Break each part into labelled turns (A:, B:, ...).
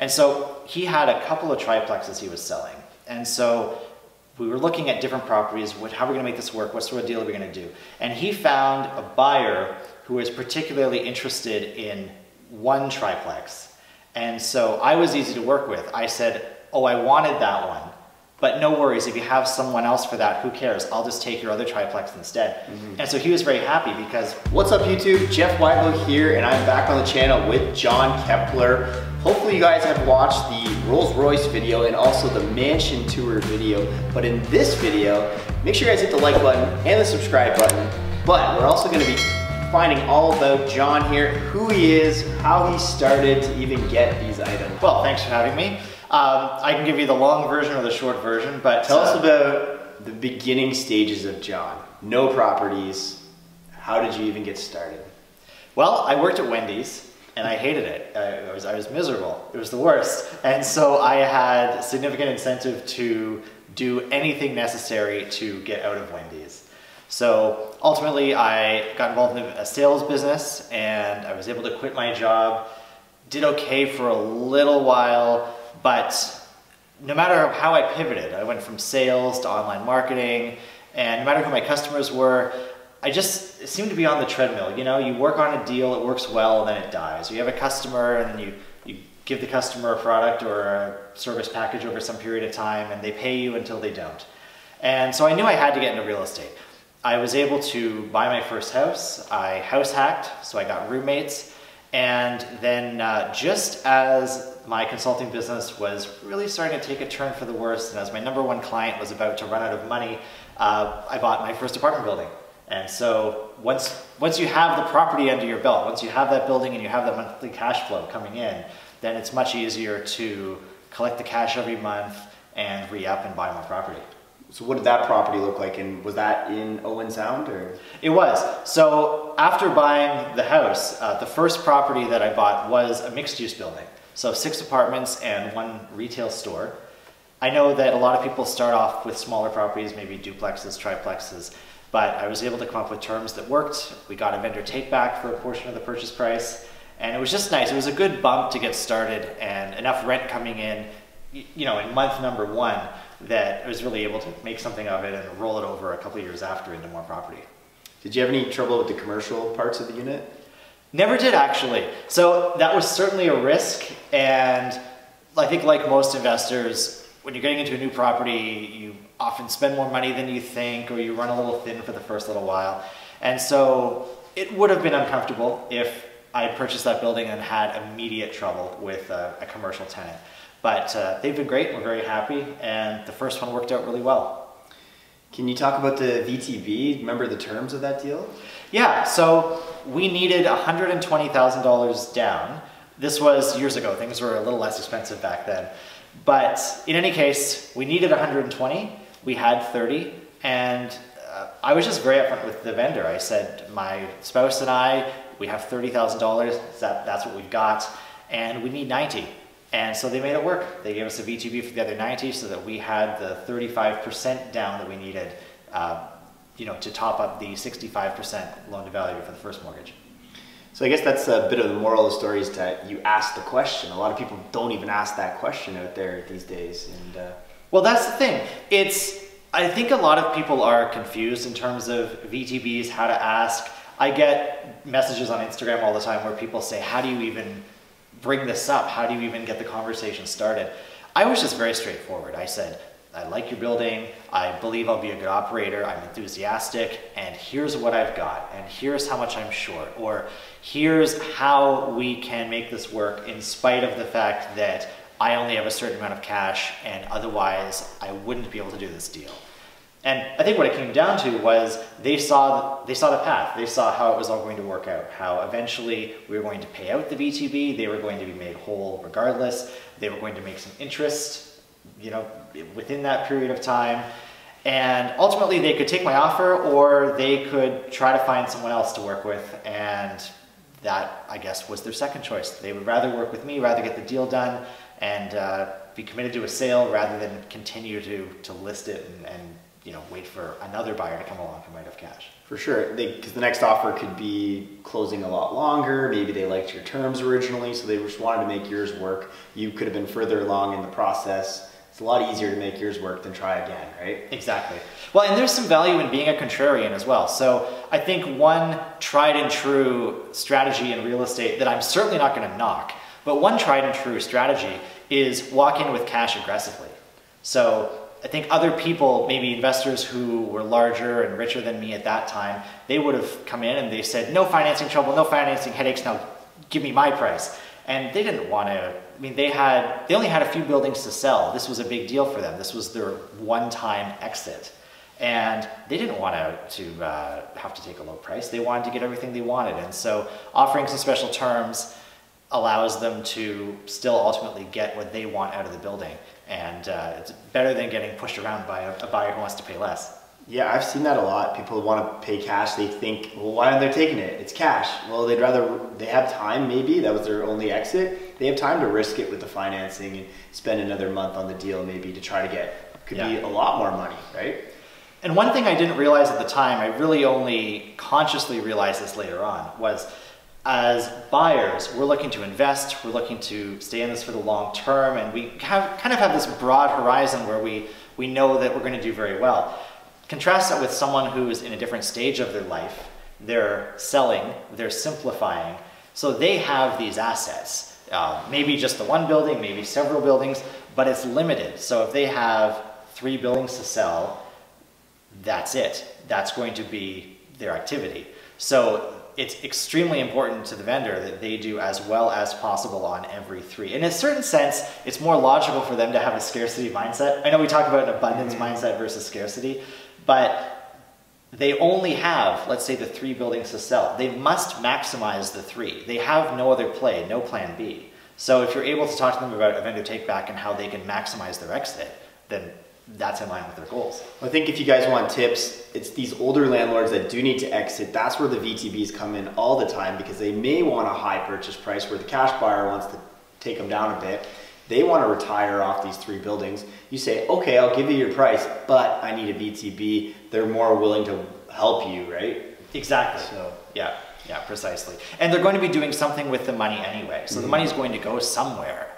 A: And so he had a couple of triplexes he was selling. And so we were looking at different properties, how are we gonna make this work? What sort of deal are we gonna do? And he found a buyer who was particularly interested in one triplex. And so I was easy to work with. I said, oh, I wanted that one, but no worries, if you have someone else for that, who cares? I'll just take your other triplex instead. And so he was very happy because...
B: What's up YouTube? Jeff Weigel here, and I'm back on the channel with John Kepler. Hopefully you guys have watched the Rolls-Royce video and also the mansion tour video. But in this video, make sure you guys hit the like button and the subscribe button. But we're also gonna be finding all about John here, who he is, how he started to even get these items.
A: Well, thanks for having me. I can give you the long version or the short version, but...
B: Tell us about the beginning stages of John. No properties. How did you even get started?
A: Well, I worked at Wendy's and I hated it. I was miserable. It was the worst. And so I had significant incentive to do anything necessary to get out of Wendy's. So ultimately I got involved in a sales business and I was able to quit my job. Did okay for a little while. But no matter how I pivoted, I went from sales to online marketing, and no matter who my customers were, I just seemed to be on the treadmill. You know, you work on a deal, it works well, and then it dies. You have a customer, and then you give the customer a product or a service package over some period of time, and they pay you until they don't. And so I knew I had to get into real estate. I was able to buy my first house. I house hacked, so I got roommates. And then just as my consulting business was really starting to take a turn for the worse, and as my #1 client was about to run out of money, I bought my first apartment building. And so once you have the property under your belt, once you have that building and you have that monthly cash flow coming in, then it's much easier to collect the cash every month and re-up and buy more property.
B: So what did that property look like, and was that in Owen Sound, or?
A: It was. So after buying the house, the first property that I bought was a mixed-use building. So 6 apartments and 1 retail store. I know that a lot of people start off with smaller properties, maybe duplexes, triplexes, but I was able to come up with terms that worked. We got a vendor take back for a portion of the purchase price, and it was just nice. It was a good bump to get started and enough rent coming in, you know, in month #1 that I was really able to make something of it and roll it over a couple of years after into more property.
B: Did you have any trouble with the commercial parts of the unit?
A: Never did, actually. So that was certainly a risk, and I think like most investors, when you're getting into a new property, you often spend more money than you think, or you run a little thin for the first little while. And so it would have been uncomfortable if I had purchased that building and had immediate trouble with a commercial tenant. But they've been great, we're very happy, and the first one worked out really well.
B: Can you talk about the VTB? Remember the terms of that deal?
A: Yeah, so we needed $120,000 down. This was years ago, things were a little less expensive back then. But in any case, we needed 120, we had 30, and I was just very upfront with the vendor. I said, my spouse and I, we have $30,000, that's what we've got, and we need 90. And so they made it work. They gave us a VTB for the other 90 so that we had the 35% down that we needed you know, to top up the 65% loan to value for the first mortgage.
B: So I guess that's a bit of the moral of the story, is that you ask the question. A lot of people don't even ask that question out there these days. And
A: well, that's the thing. I think a lot of people are confused in terms of VTBs, how to ask. I get messages on Instagram all the time where people say, how do you even bring this up? How do you even get the conversation started? I was just very straightforward. I said, I like your building, I believe I'll be a good operator, I'm enthusiastic, and here's what I've got, and here's how much I'm short, or here's how we can make this work in spite of the fact that I only have a certain amount of cash and otherwise I wouldn't be able to do this deal. And I think what it came down to was they saw the path. They saw how it was all going to work out, how eventually we were going to pay out the VTB, they were going to be made whole regardless, they were going to make some interest, you know, within that period of time. And ultimately they could take my offer or they could try to find someone else to work with, and that, I guess, was their second choice. They would rather work with me, rather get the deal done and be committed to a sale rather than continue to list it and wait for another buyer to come along who might have cash.
B: For sure, because the next offer could be closing a lot longer. Maybe they liked your terms originally, so they just wanted to make yours work. You could have been further along in the process. It's a lot easier to make yours work than try again, right?
A: Exactly. Well, and there's some value in being a contrarian as well. So I think one tried and true strategy in real estate that I'm certainly not going to knock, but one tried and true strategy is walk in with cash aggressively. So I think other people, maybe investors who were larger and richer than me at that time, they would have come in and they said, no financing trouble, no financing headaches, now give me my price. And they didn't want to, I mean, they only had a few buildings to sell. This was a big deal for them. This was their one-time exit. And they didn't want to have to take a low price. They wanted to get everything they wanted. And so offering some special terms allows them to still ultimately get what they want out of the building. And it's better than getting pushed around by a buyer who wants to pay less.
B: Yeah, I've seen that a lot. People want to pay cash. They think, well, why aren't they taking it? It's cash. Well, they have time maybe. That was their only exit. They have time to risk it with the financing and spend another month on the deal maybe to try to get, could be a lot more money, right?
A: And one thing I didn't realize at the time, I really only consciously realized this later on, was as buyers, we're looking to invest, we're looking to stay in this for the long term, and we kind of have this broad horizon where we know that we're going to do very well. Contrast that with someone who's in a different stage of their life. They're selling, they're simplifying, so they have these assets. Maybe just the one building, maybe several buildings, but it's limited. So if they have 3 buildings to sell, that's it. That's going to be their activity. So it's extremely important to the vendor that they do as well as possible on every 3. In a certain sense, it's more logical for them to have a scarcity mindset. I know we talk about an abundance mindset versus scarcity, but they only have, let's say, the 3 buildings to sell. They must maximize the 3. They have no other play, no plan B. So if you're able to talk to them about a vendor take back and how they can maximize their exit, then that's in line with their goals.
B: I think if you guys want tips, it's these older landlords that do need to exit. That's where the VTBs come in all the time, because they may want a high purchase price where the cash buyer wants to take them down a bit. They want to retire off these 3 buildings. You say, okay, I'll give you your price, but I need a VTB. They're more willing to help you, right?
A: Exactly. So yeah, precisely. And they're going to be doing something with the money anyway. So the money's going to go somewhere.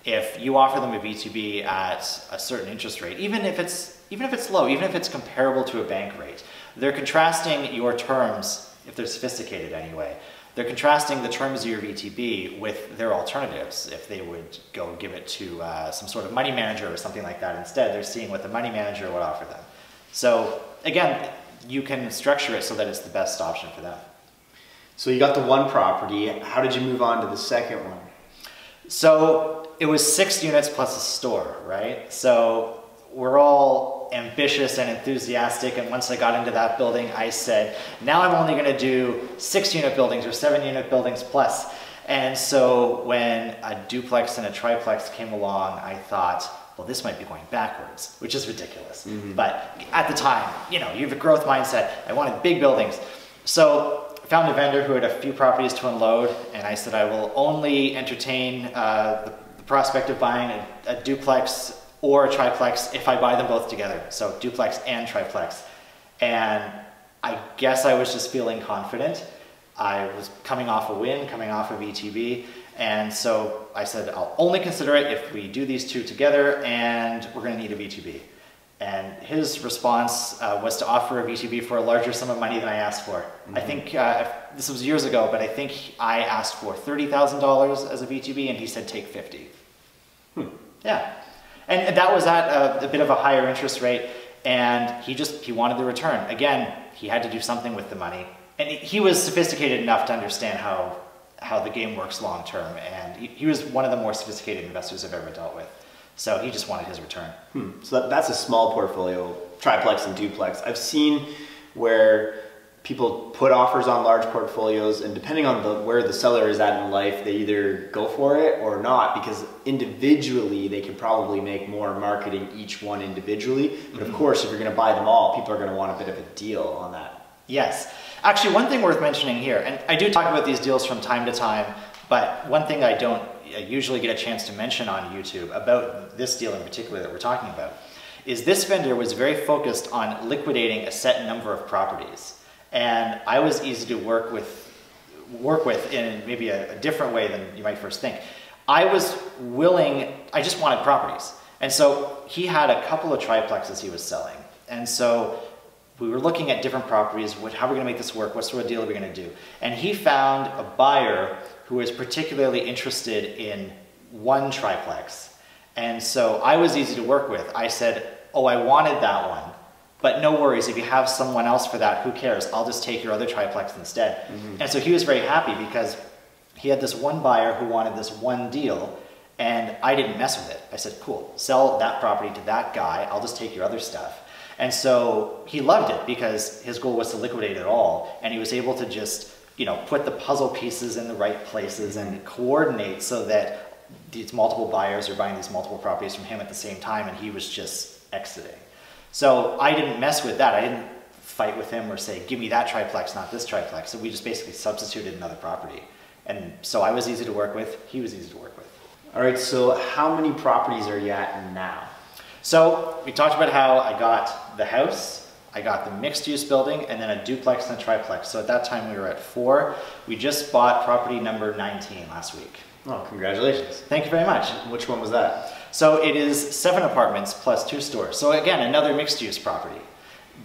A: If you offer them a VTB at a certain interest rate, even if it's low, even if it's comparable to a bank rate, they're contrasting your terms, if they're sophisticated anyway, they're contrasting the terms of your VTB with their alternatives. If they would go give it to some sort of money manager or something like that instead, they're seeing what the money manager would offer them. So again, you can structure it so that it's the best option for them.
B: So you got the one property. How did you move on to the second one?
A: So it was 6 units plus a store, right? So we're all ambitious and enthusiastic, and once I got into that building, I said, now I'm only going to do 6-unit buildings or 7-unit buildings plus. And so when a duplex and a triplex came along, I thought, well, this might be going backwards, which is ridiculous. But at the time, you have a growth mindset. I wanted big buildings. So I found a vendor who had a few properties to unload, and I said, I will only entertain the prospect of buying a duplex or a triplex if I buy them both together. So duplex and triplex. And I guess I was just feeling confident. I was coming off a win, coming off of VTB. And so I said, I'll only consider it if we do these 2 together, and we're going to need a VTB. And his response was to offer a VTB for a larger sum of money than I asked for. I think, this was years ago, but I think I asked for $30,000 as a VTB, and he said take 50. Yeah. And that was at a bit of a higher interest rate, and he wanted the return. Again, he had to do something with the money. And he was sophisticated enough to understand how the game works long term, and he was one of the more sophisticated investors I've ever dealt with. So he just wanted his return.
B: So that's a small portfolio, triplex and duplex. I've seen where people put offers on large portfolios, and depending on where the seller is at in life, they either go for it or not, because individually they can probably make more marketing each one individually. But of course, if you're going to buy them all, people are going to want a bit of a deal on that.
A: Yes. Actually, one thing worth mentioning here, and I do talk about these deals from time to time, but one thing I don't usually get a chance to mention on YouTube about this deal in particular that we're talking about is this vendor was very focused on liquidating a set number of properties. And I was easy to work with in maybe a different way than you might first think. I just wanted properties. And so he had a couple of triplexes he was selling. And so we were looking at different properties, how are we gonna make this work? What sort of deal are we gonna do? And he found a buyer who was particularly interested in one triplex. And so I was easy to work with. I said, oh, I wanted that one, but no worries, if you have someone else for that, who cares? I'll just take your other triplex instead. And so he was very happy because he had this one buyer who wanted this one deal, and I didn't mess with it. I said, cool, sell that property to that guy, I'll just take your other stuff. And so he loved it because his goal was to liquidate it all, and he was able to just, you know, put the puzzle pieces in the right places and coordinate so that these multiple buyers are buying these multiple properties from him at the same time, and he was just exiting. So I didn't mess with that. I didn't fight with him or say, give me that triplex, not this triplex. So we just basically substituted another property. And so I was easy to work with, he was easy to work with.
B: All right, so how many properties are you at now?
A: So we talked about how I got the house, I got the mixed use building, and then a duplex and a triplex. So at that time we were at 4. We just bought property number 19 last week.
B: Oh, congratulations.
A: Thank you very much.
B: Which one was that?
A: So it is 7 apartments plus 2 stores. So again, another mixed use property.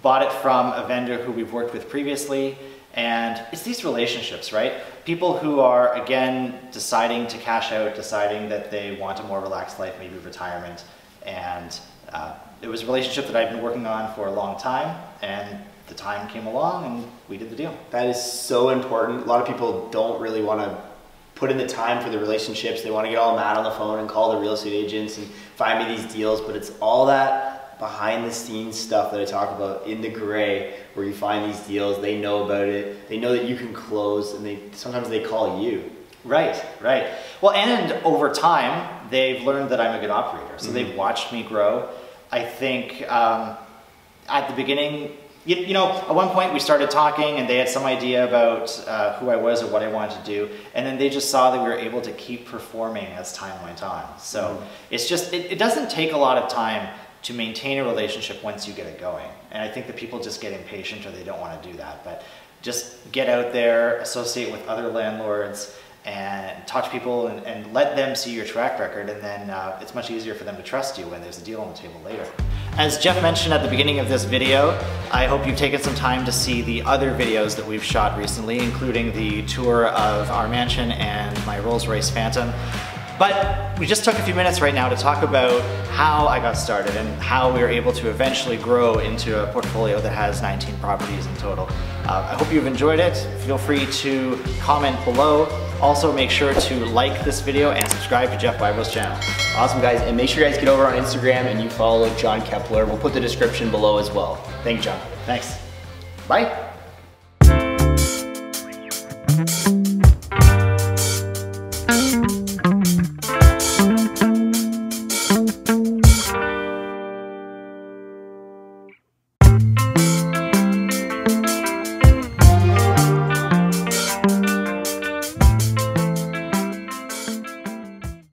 A: Bought it from a vendor who we've worked with previously. And it's these relationships, right? People who are, again, deciding to cash out, deciding that they want a more relaxed life, maybe retirement. And it was a relationship that I've been working on for a long time, and the time came along and we did the deal.
B: That is so important. A lot of people don't really want to put in the time for the relationships. They want to get all mad on the phone and call the real estate agents and find me these deals, but it's all that behind the scenes stuff that I talk about in the gray, where you find these deals, they know about it, they know that you can close, and sometimes they call you.
A: Right, right. Well, and over time, they've learned that I'm a good operator. So they've watched me grow. I think at the beginning, you know, at one point we started talking and they had some idea about who I was or what I wanted to do. And then they just saw that we were able to keep performing as time went on. So it's just, it doesn't take a lot of time to maintain a relationship once you get it going. And I think that people just get impatient or they don't want to do that. But just get out there, associate with other landlords, and talk to people and let them see your track record, and then it's much easier for them to trust you when there's a deal on the table later. As Jeff mentioned at the beginning of this video, I hope you've taken some time to see the other videos that we've shot recently, including the tour of our mansion and my Rolls-Royce Phantom. But we just took a few minutes right now to talk about how I got started and how we were able to eventually grow into a portfolio that has 19 properties in total. I hope you've enjoyed it. Feel free to comment below. Also, make sure to like this video and subscribe to Jeff Weibo's channel.
B: Awesome, guys, and make sure you guys get over on Instagram and you follow John Kepler. We'll put the description below as well. Thank you, John.
A: Thanks.
B: Bye.